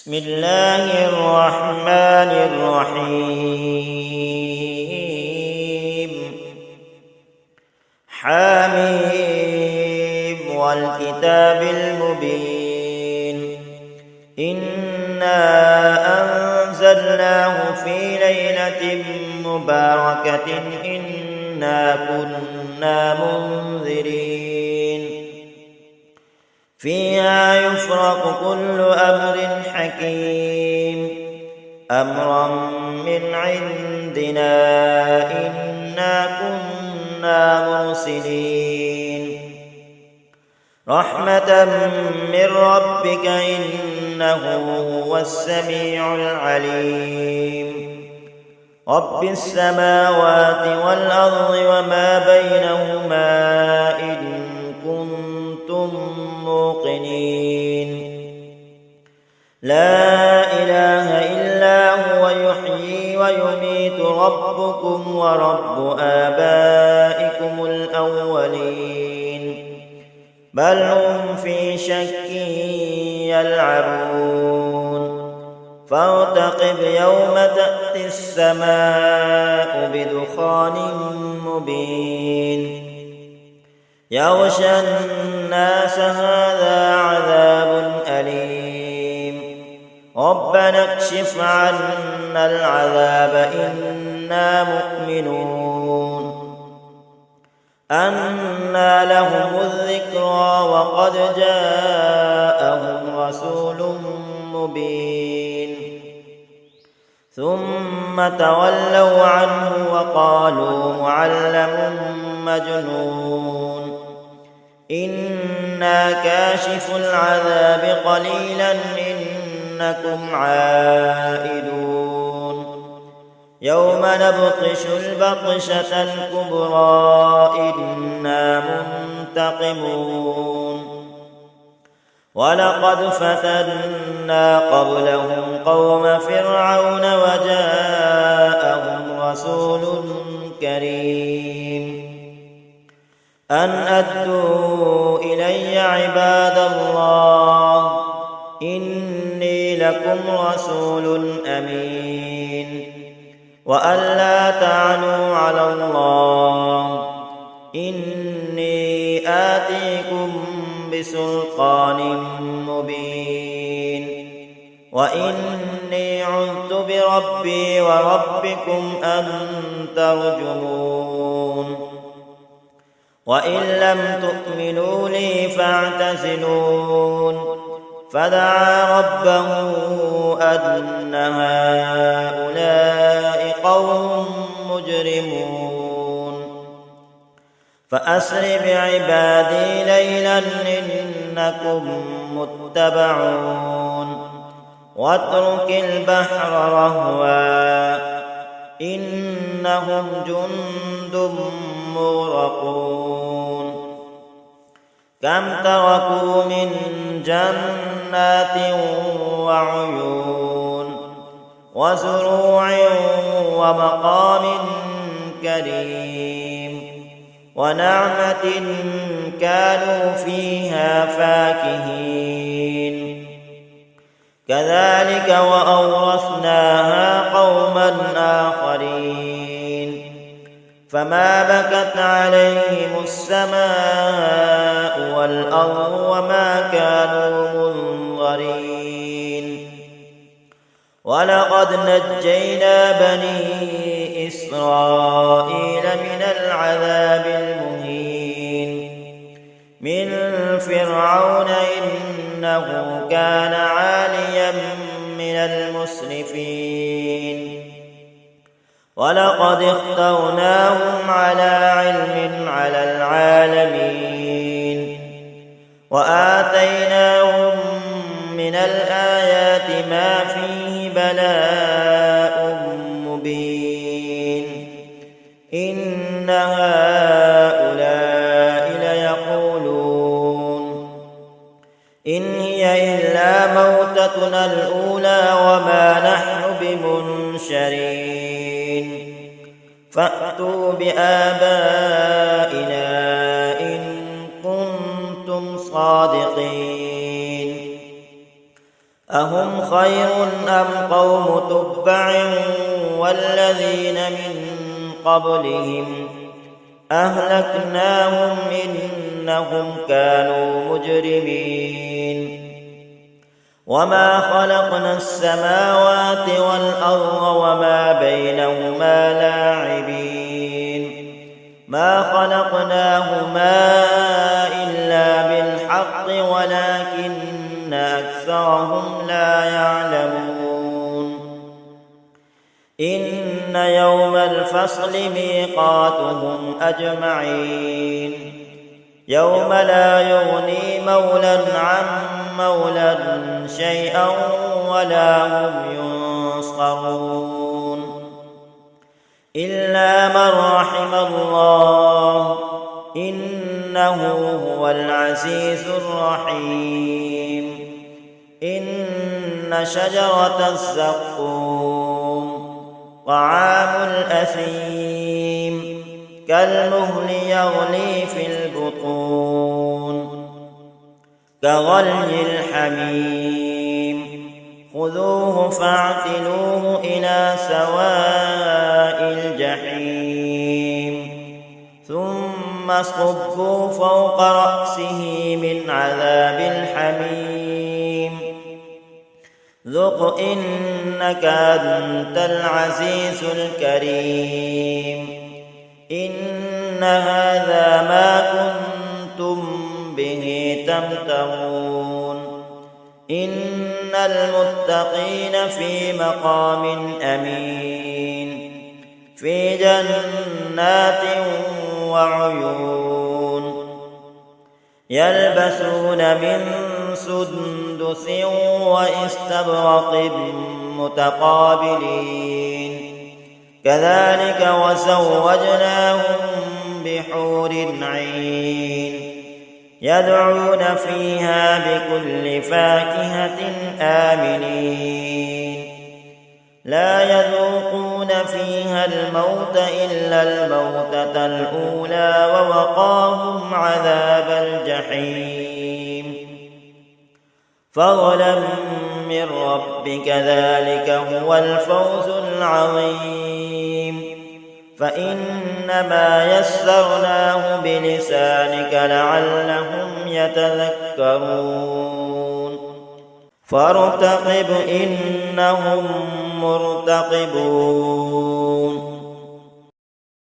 بسم الله الرحمن الرحيم. حميم والكتاب المبين. إنا أنزلناه في ليلة مباركة إنا كنا منذرين فيها يفرق كل أمر حكيم أمرا من عندنا إنا كنا مرسلين رحمة من ربك إنه هو السميع العليم. رب السماوات والأرض وما بينهما إن كنتم موقنين. لا إله إلا هو يحيي ويميت ربكم ورب آبائكم الأولين بل هم في شك يلعبون. فارتقب يوم تأتي السماء بدخان مبين يغشى الناس هذا عذاب أليم ربنا اكشف عنا العذاب إنا مؤمنون. أنى لهم الذكرى وقد جاءهم رسول مبين ثم تولوا عنه وقالوا معلم مجنون. إنا كاشف العذاب قليلا إنكم عائدون. يوم نبطش البطشة الكبرى إنا منتقمون. ولقد فتنا قبلهم قوم فرعون وجاءهم رسول كريم أن أدوا إلي عباد الله إني لكم رسول أمين وأن لا تعلوا على الله إني آتيكم بسلطان مبين وإني عذت بربي وربكم أن ترجمون. وإن لم تؤمنوا لي فاعتزلون. فدعا ربه أن هؤلاء قوم مجرمون. فأسر بعبادي ليلا إنكم متبعون. واترك البحر رهوا إنهم جند مغرقون. كم تركوا من جنات وعيون وزروع ومقام كريم ونعمة كانوا فيها فاكهين. كذلك وأورثناها قوما آخرين فما بكت عليهم السماء والأرض وما كانوا منظرين. ولقد نجينا بني إسرائيل من العذاب المهين من فرعون إنه كان عاليا من المسرفين. ولقد اخترناهم على علم على العالمين وآتيناهم من الآيات ما فيه بلاء مبين. إن هؤلاء ليقولون إن هي إلا موتتنا الأولى وما نحن بمنشرين. فأتوا بآبائنا إن كنتم صادقين. أهم خير أم قوم تبع والذين من قبلهم أهلكناهم إنهم كانوا مجرمين وما خلقنا السماوات والأرض وما بينهما لاعبين ما خلقناهما إلا بالحق ولكن أكثرهم لا يعلمون إن يوم الفصل ميقاتهم أجمعين يوم لا يغني مولى عن مولى شيئا ولا هم ينصرون إلا من رحم الله إنه هو العزيز الرحيم إن شجرة الزقوم طعام الأثيم كالمهل يغلي في البطون كغلي الحميم خذوه فاعتلوه إلى سواء الجحيم ثم صبوا فوق رأسه من عذاب الحميم ذق إنك أنت العزيز الكريم إن هذا ما كنتم به تمترون إن المتقين في مقام أمين في جنات وعيون يلبسون من سندس واستبرق متقابلين كذلك وزوجناهم بحور عين يدعون فيها بكل فاكهة آمنين لا يذوقون فيها الموت إلا الموتة الأولى ووقاهم عذاب الجحيم فضلا من ربك ذلك هو الفوز العظيم فإنما يسرناه بلسانك لعلهم يتذكرون فارتقب إنهم مرتقبون